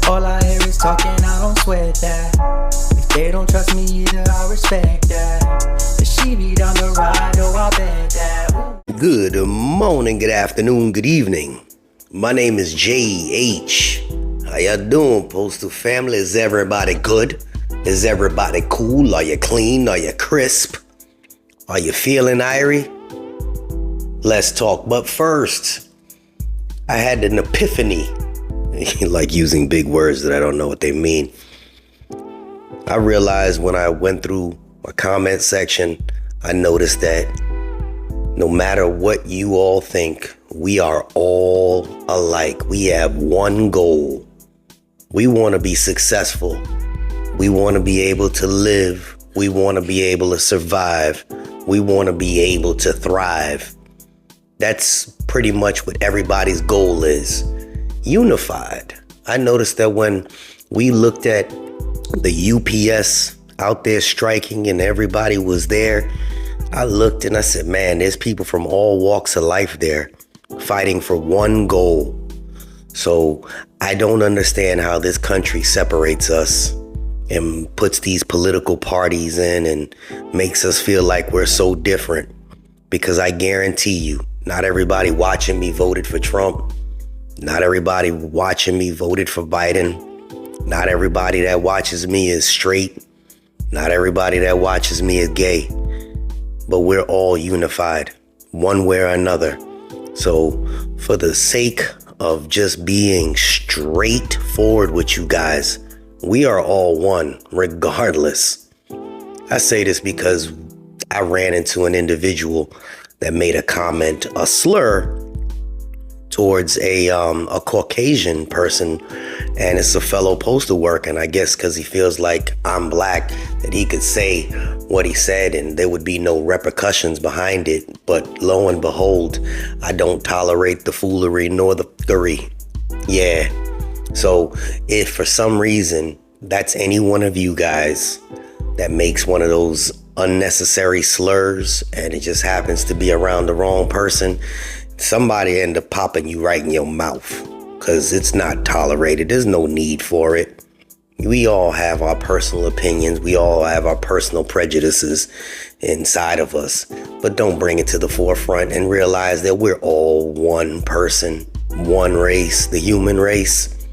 All I hear is talking, I don't sweat that. If they don't trust me either, I respect that. If she be down the ride, oh, I bet that. Good morning, good afternoon, good evening. My name is JH. How y'all doing, Postal family? Is everybody good? Is everybody cool? Are you clean? Are you crisp? Are you feeling irie? Let's talk. But first, I had an epiphany. Like using big words that I don't know what they mean. I realized when I went through my comment section, I noticed that no matter what you all think, we are all alike. We have one goal. We want to be successful. We want to be able to live. We want to be able to survive. We want to be able to thrive. That's pretty much what everybody's goal is. Unified. I noticed that when we looked at the UPS out there striking and everybody was there, I looked and I said, man, there's people from all walks of life there fighting for one goal. So I don't understand how this country separates us and puts these political parties in and makes us feel like we're so different. Because I guarantee you, not everybody watching me voted for Trump. Not everybody watching me voted for Biden. Not everybody that watches me is straight. Not everybody that watches me is gay. But we're all unified, one way or another. So for the sake of just being straightforward with you guys, we are all one, regardless. I say this because I ran into an individual that made a comment, a slur, towards a Caucasian person, and it's a fellow postal worker, and I guess because he feels like I'm black that he could say what he said and there would be no repercussions behind it. But lo and behold, I don't tolerate the foolery nor the fury. Yeah. So if for some reason that's any one of you guys that makes one of those unnecessary slurs and it just happens to be around the wrong person, somebody end up popping you right in your mouth, because it's not tolerated. There's no need for it. We all have our personal opinions. We all have our personal prejudices inside of us. But don't bring it to the forefront and realize that we're all one person, one race, the human race.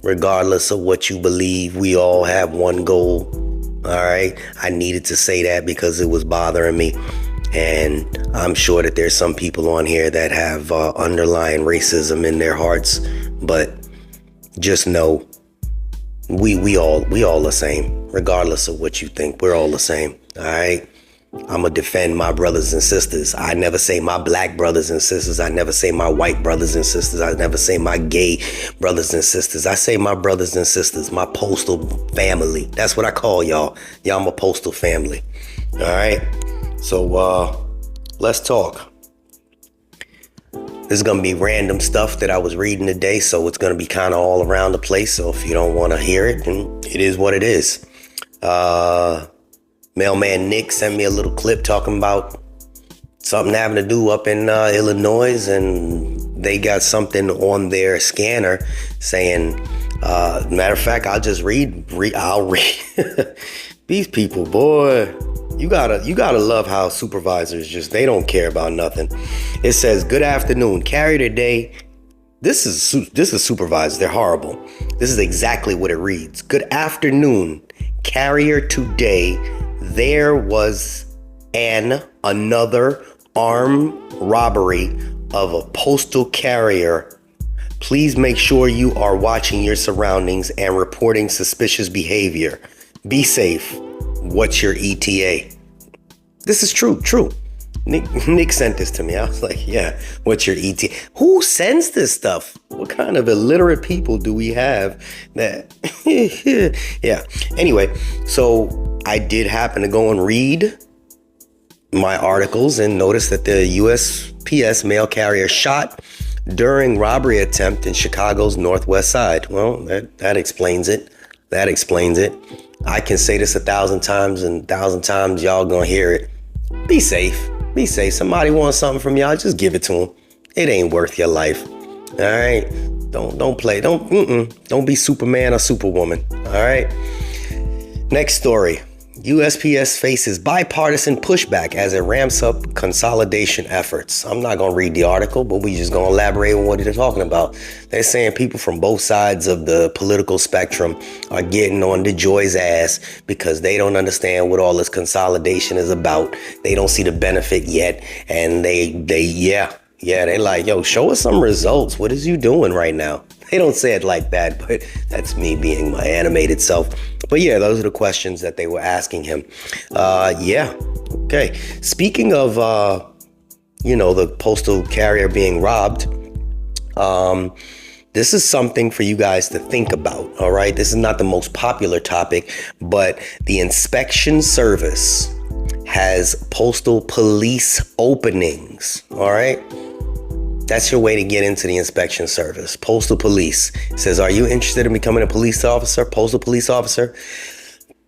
Regardless of what you believe, we all have one goal. All right. I needed to say that because it was bothering me. And I'm sure that there's some people on here that have underlying racism in their hearts, but just know we all the same, regardless of what you think. We're all the same. All right. I'm gonna defend my brothers and sisters. I never say my black brothers and sisters. I never say my white brothers and sisters. I never say my gay brothers and sisters. I say my brothers and sisters, my postal family. That's what I call y'all. Y'all my postal family. All right. So let's talk. This is going to be random stuff that I was reading today, so it's going to be kind of all around the place. So if you don't want to hear it, then it is what it is. Mailman Nick sent me a little clip talking about something having to do up in Illinois, and they got something on their scanner saying, matter of fact, I'll just I'll read. These people, boy. You gotta love how supervisors they don't care about nothing. It says, good afternoon, carrier today. This is supervisors. They're horrible. This is exactly what it reads. Good afternoon, carrier today. There was another armed robbery of a postal carrier. Please make sure you are watching your surroundings and reporting suspicious behavior. Be safe. What's your ETA? This is true. Nick sent this to me. I was like, yeah, what's your ETA? Who sends this stuff? What kind of illiterate people do we have that? Yeah. Anyway, so I did happen to go and read my articles and notice that the USPS mail carrier shot during robbery attempt in Chicago's northwest side. Well, that explains it. That explains it. I can say this 1,000 times, and 1,000 times y'all gonna hear it. Be safe. Be safe. Somebody wants something from y'all, just give it to them. It ain't worth your life. All right. Don't play. Don't be Superman or Superwoman. All right. Next story. USPS faces bipartisan pushback as it ramps up consolidation efforts. I'm not going to read the article, but we just going to elaborate on what they're talking about. They're saying people from both sides of the political spectrum are getting on the Joy's ass because they don't understand what all this consolidation is about. They don't see the benefit yet. And they're like, yo, show us some results. What is you doing right now? They don't say it like that, but that's me being my animated self. But yeah, those are the questions that they were asking him. Okay. Speaking of, the postal carrier being robbed, this is something for you guys to think about. All right. This is not the most popular topic, but the inspection service has postal police openings. All right. That's your way to get into the inspection service. Postal police says, are you interested in becoming a police officer, postal police officer?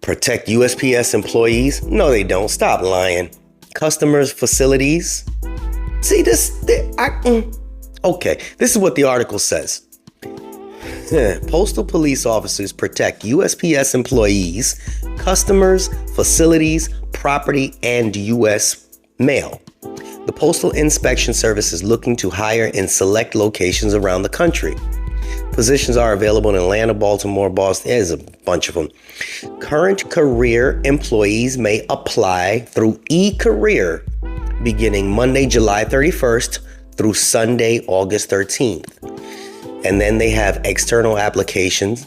Protect USPS employees? No, they don't. Stop lying. Customers, facilities. See this? Okay, this is what the article says. Postal police officers protect USPS employees, customers, facilities, property, and U.S. mail. The Postal Inspection Service is looking to hire in select locations around the country. Positions are available in Atlanta, Baltimore, Boston. There's a bunch of them. Current career employees may apply through eCareer beginning Monday, July 31st through Sunday, August 13th. And then they have external applications,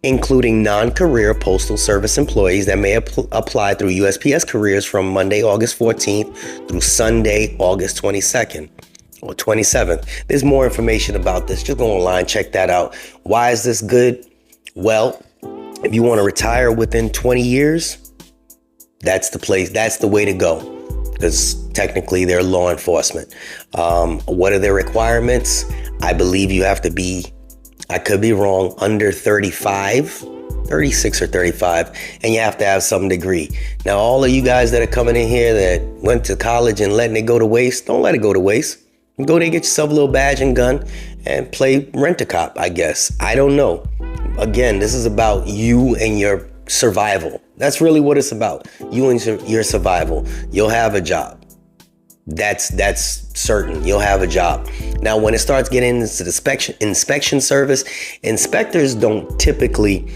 including non-career Postal Service employees that may apply through USPS careers from Monday, August 14th through Sunday, August 22nd or 27th. There's more information about this. Just go online, check that out. Why is this good? Well, if you want to retire within 20 years, that's the place. That's the way to go, because technically they're law enforcement. What are their requirements? I believe you have to be, I could be wrong, under 35, 36 or 35, and you have to have some degree. Now, all of you guys that are coming in here that went to college and letting it go to waste, don't let it go to waste. Go there, get yourself a little badge and gun and play rent-a-cop, I guess. I don't know. Again, this is about you and your survival. That's really what it's about. You and your survival. You'll have a job. That's certain. You'll have a job. Now, when it starts getting into the inspection service, inspectors don't typically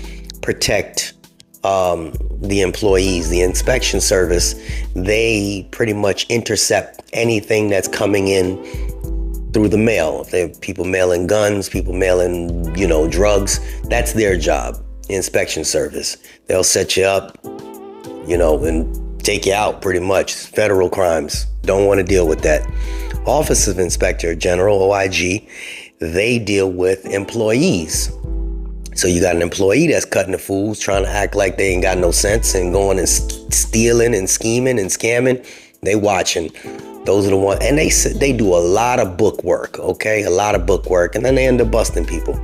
protect the employees. The inspection service, they pretty much intercept anything that's coming in through the mail. If they have people mailing guns, people mailing, drugs, that's their job. The inspection service. They'll set you up, and take you out pretty much. Federal crimes. Don't want to deal with that. Office of Inspector General, OIG, they deal with employees. So you got an employee that's cutting the fools, trying to act like they ain't got no sense and going and stealing and scheming and scamming. They watching. Those are the ones. And they do a lot of book work, okay? A lot of book work. And then they end up busting people.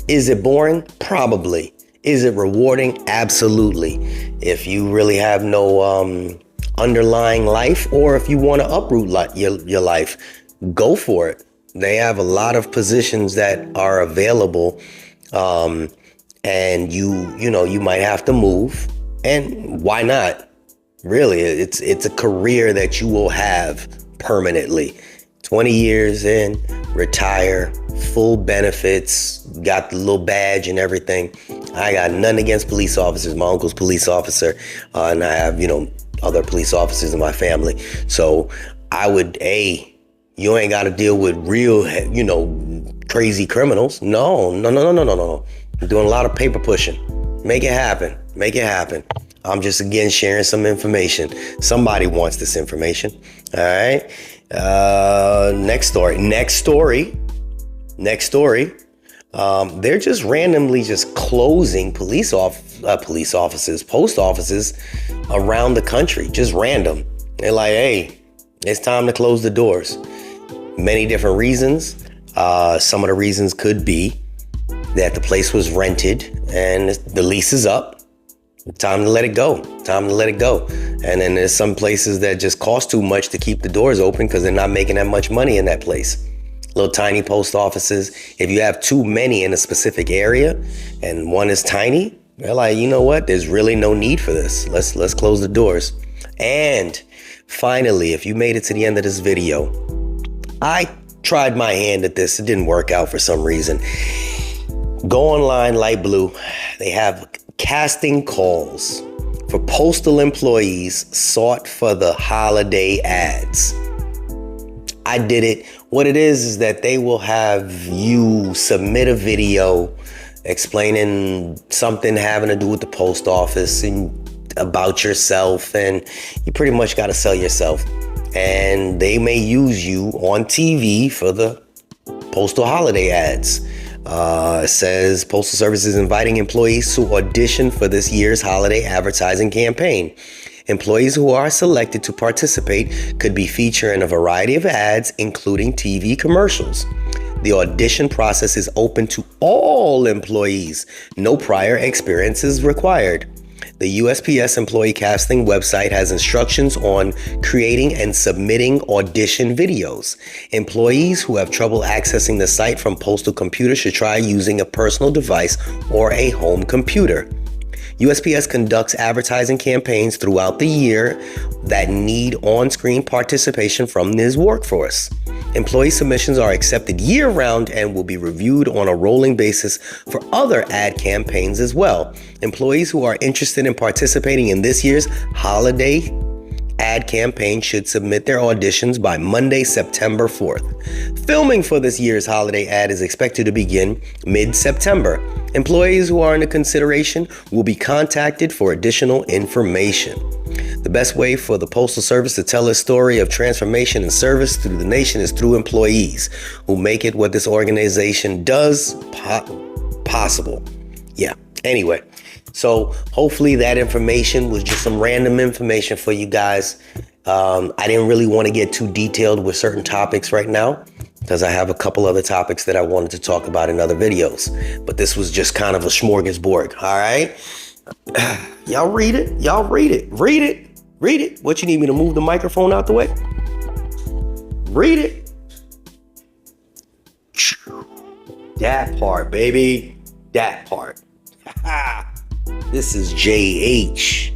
Is it boring? Probably. Is it rewarding? Absolutely. If you really have no underlying life, or if you want to uproot your life, go for it. They have a lot of positions that are available, and you might have to move, and why not? Really, it's a career that you will have permanently. 20 years in, retire, full benefits, got the little badge and everything. I got nothing against police officers. My uncle's police officer, and I have other police officers in my family. So I would, you ain't got to deal with real, crazy criminals. No. I'm doing a lot of paper pushing. Make it happen. I'm just, again, sharing some information. Somebody wants this information. All right. Next story. They're just randomly just closing police offices, post offices around the country, just random. They're like, hey, it's time to close the doors. Many different reasons. Some of the reasons could be that the place was rented and the lease is up. Time to let it go. And then there's some places that just cost too much to keep the doors open because they're not making that much money in that place. little tiny post offices. If you have too many in a specific area and one is tiny, they're like, you know what? There's really no need for this. Let's close the doors. And finally, if you made it to the end of this video, I tried my hand at this. It didn't work out for some reason. Go online, light blue. They have casting calls for postal employees sought for the holiday ads. I did it. What it is that they will have you submit a video explaining something having to do with the post office and about yourself, and you pretty much got to sell yourself. And they may use you on TV for the postal holiday ads. It says Postal Service is inviting employees to audition for this year's holiday advertising campaign. Employees who are selected to participate could be featured in a variety of ads, including TV commercials. The audition process is open to all employees. No prior experience is required. The USPS employee casting website has instructions on creating and submitting audition videos. Employees who have trouble accessing the site from postal computer should try using a personal device or a home computer. USPS conducts advertising campaigns throughout the year that need on-screen participation from this workforce. Employee submissions are accepted year-round and will be reviewed on a rolling basis for other ad campaigns as well. Employees who are interested in participating in this year's holiday ad campaign should submit their auditions by Monday, September 4th. Filming for this year's holiday ad is expected to begin mid-September. Employees who are under consideration will be contacted for additional information. The best way for the Postal Service to tell its story of transformation and service through the nation is through employees who make it what this organization does possible. Yeah. Anyway, so hopefully that information was just some random information for you guys. I didn't really want to get too detailed with certain topics right now because I have a couple other topics that I wanted to talk about in other videos. But this was just kind of a smorgasbord. All right. Y'all read it. Y'all read it. Read it. Read it. What, you need me to move the microphone out the way? Read it. That part, baby. That part. This is JH.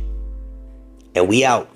And we out.